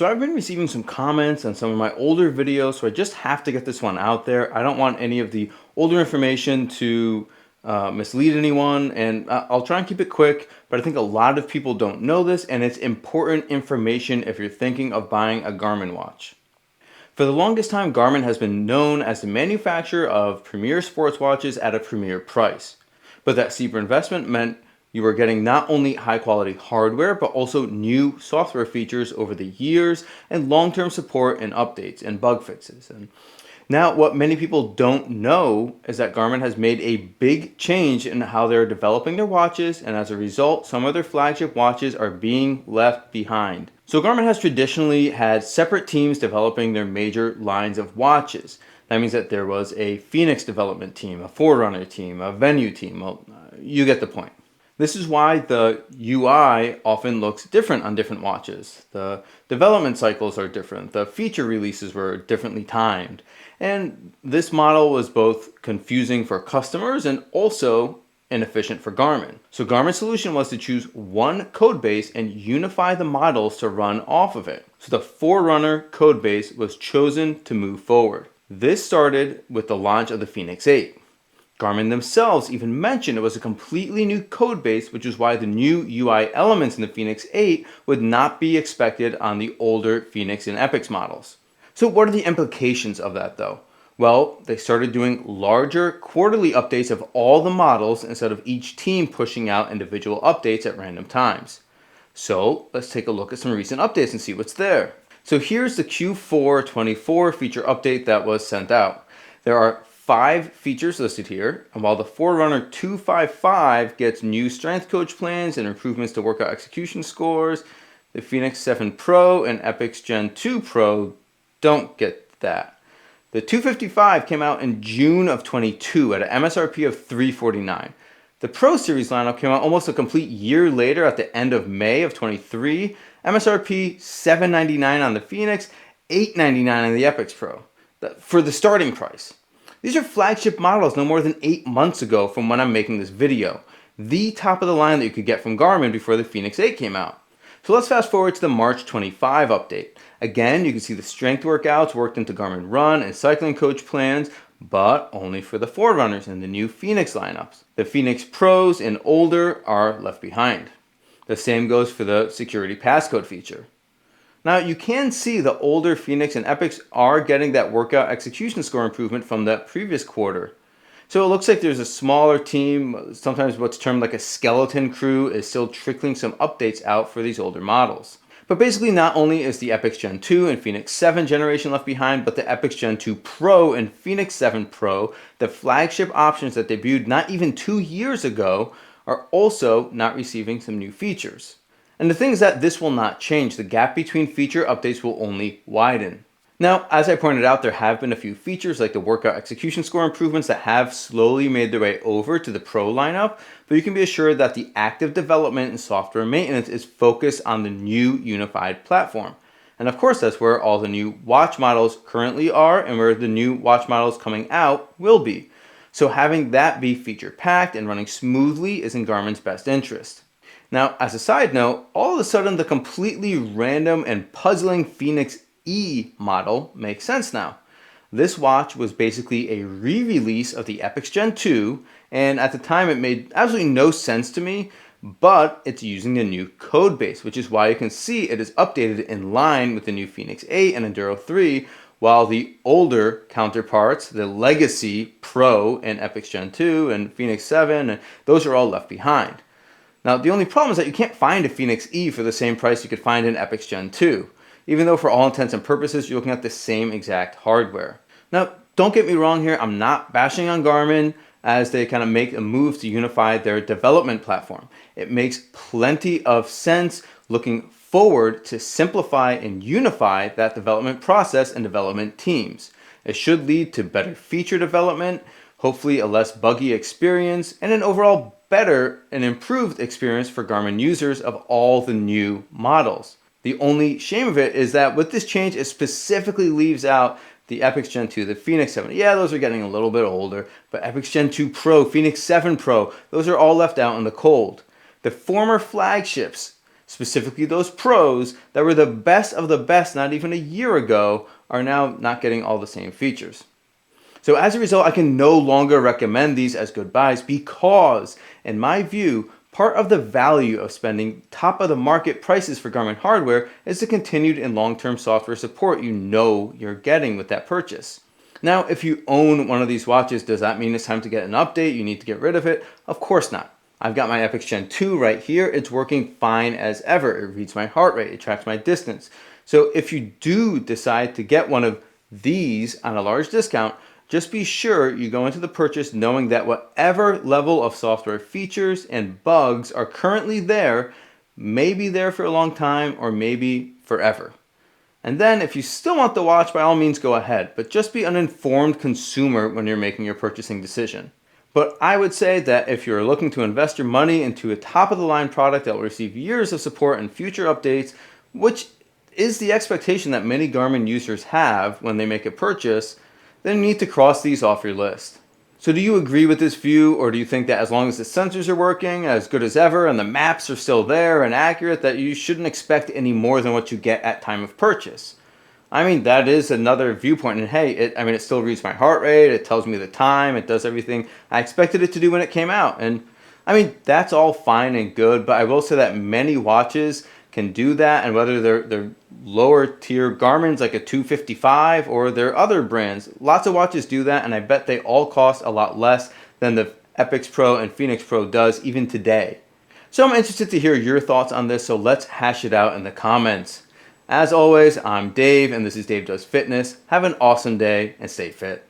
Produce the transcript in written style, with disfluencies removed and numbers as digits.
So I've been receiving some comments on some of my older videos, so I just have to get this one out there. I don't want any of the older information to mislead anyone, and I'll try and keep it quick, but I think a lot of people don't know this, and it's important information if you're thinking of buying a Garmin watch. For the longest time, Garmin has been known as the manufacturer of premier sports watches at a premier price. But that steeper investment meant you were getting not only high quality hardware, but also new software features over the years and long-term support and updates and bug fixes. And now what many people don't know is that Garmin has made a big change in how they're developing their watches, and as a result, some of their flagship watches are being left behind. So Garmin has traditionally had separate teams developing their major lines of watches. That means that there was a Phoenix development team, a Forerunner team, a Venue team. Well, you get the point. This is why the UI often looks different on different watches. The development cycles are different. The feature releases were differently timed. And this model was both confusing for customers and also inefficient for Garmin. So Garmin's solution was to choose one code base and unify the models to run off of it. So the Forerunner code base was chosen to move forward. This started with the launch of the Fenix 8. Garmin themselves even mentioned it was a completely new code base, which is why the new UI elements in the Fenix 8 would not be expected on the older Fenix and Epix models. So what are the implications of that though? Well, they started doing larger quarterly updates of all the models instead of each team pushing out individual updates at random times. So let's take a look at some recent updates and see what's there. So here's the Q4 24 feature update that was sent out. There are 5 features listed here, and while the Forerunner 255 gets new strength coach plans and improvements to workout execution scores, the Fenix 7 Pro and Epix Gen 2 Pro don't get that. The 255 came out in June of 22 at an MSRP of $349. The Pro Series lineup came out almost a complete year later at the end of May of 23, MSRP $799 on the Fenix, $899 on the Epix Pro, for the starting price. These are flagship models no more than 8 months ago from when I'm making this video. The top of the line that you could get from Garmin before the Fenix 8 came out. So let's fast forward to the March 25 update. Again, you can see the strength workouts worked into Garmin Run and cycling coach plans, but only for the Forerunners in the new Fenix lineups. The Fenix Pros and older are left behind. The same goes for the security passcode feature. Now you can see the older Fenix and Epix are getting that workout execution score improvement from the previous quarter. So it looks like there's a smaller team, sometimes what's termed like a skeleton crew, is still trickling some updates out for these older models. But basically not only is the Epix Gen 2 and Fenix 7 generation left behind, but the Epix Gen 2 Pro and Fenix 7 Pro, the flagship options that debuted not even 2 years ago, are also not receiving some new features. And the thing is that this will not change. The gap between feature updates will only widen. Now, as I pointed out, there have been a few features like the workout execution score improvements that have slowly made their way over to the Pro lineup, but you can be assured that the active development and software maintenance is focused on the new unified platform. And of course, that's where all the new watch models currently are and where the new watch models coming out will be. So having that be feature packed and running smoothly is in Garmin's best interest. Now, as a side note, all of a sudden the completely random and puzzling Fenix E model makes sense now. This watch was basically a re-release of the Epix Gen 2, and at the time it made absolutely no sense to me, but it's using the new code base, which is why you can see it is updated in line with the new Fenix 8 and Enduro 3, while the older counterparts, the Legacy Pro and Epix Gen 2 and Fenix 7, those are all left behind. Now, the only problem is that you can't find a Fenix E for the same price you could find an Epix Gen 2, even though for all intents and purposes, you're looking at the same exact hardware. Now, don't get me wrong here, I'm not bashing on Garmin as they kind of make a move to unify their development platform. It makes plenty of sense looking forward to simplify and unify that development process and development teams. It should lead to better feature development, hopefully a less buggy experience, and an overall better and improved experience for Garmin users of all the new models. The only shame of it is that with this change, it specifically leaves out the Epix Gen 2, the Fenix 7. Yeah, those are getting a little bit older, but Epix Gen 2 Pro, Fenix 7 Pro, those are all left out in the cold. The former flagships, Specifically those pros that were the best of the best not even a year ago are now not getting all the same features. So as a result, I can no longer recommend these as good buys because, in my view, part of the value of spending top of the market prices for Garmin hardware is the continued and long-term software support you know you're getting with that purchase. Now, if you own one of these watches, does that mean it's time to get an update? You need to get rid of it? Of course not. I've got my Epix Gen 2 right here. It's working fine as ever. It reads my heart rate. It tracks my distance. So if you do decide to get one of these on a large discount, just be sure you go into the purchase knowing that whatever level of software features and bugs are currently there may be there for a long time or maybe forever. And then if you still want the watch, by all means go ahead, but just be an informed consumer when you're making your purchasing decision. But I would say that if you're looking to invest your money into a top-of-the-line product that will receive years of support and future updates, which is the expectation that many Garmin users have when they make a purchase, then you need to cross these off your list. So do you agree with this view, or do you think that as long as the sensors are working as good as ever and the maps are still there and accurate, that you shouldn't expect any more than what you get at time of purchase? I mean, that is another viewpoint. And hey, it still reads my heart rate, it tells me the time, it does everything I expected it to do when it came out. And I mean, that's all fine and good, but I will say that many watches can do that, and whether they're lower tier Garmin's like a 255 or they're other brands, lots of watches do that, and I bet they all cost a lot less than the Epix Pro and Phoenix Pro does even today. So I'm interested to hear your thoughts on this, so let's hash it out in the comments. As always, I'm Dave, and this is Dave Does Fitness. Have an awesome day and stay fit.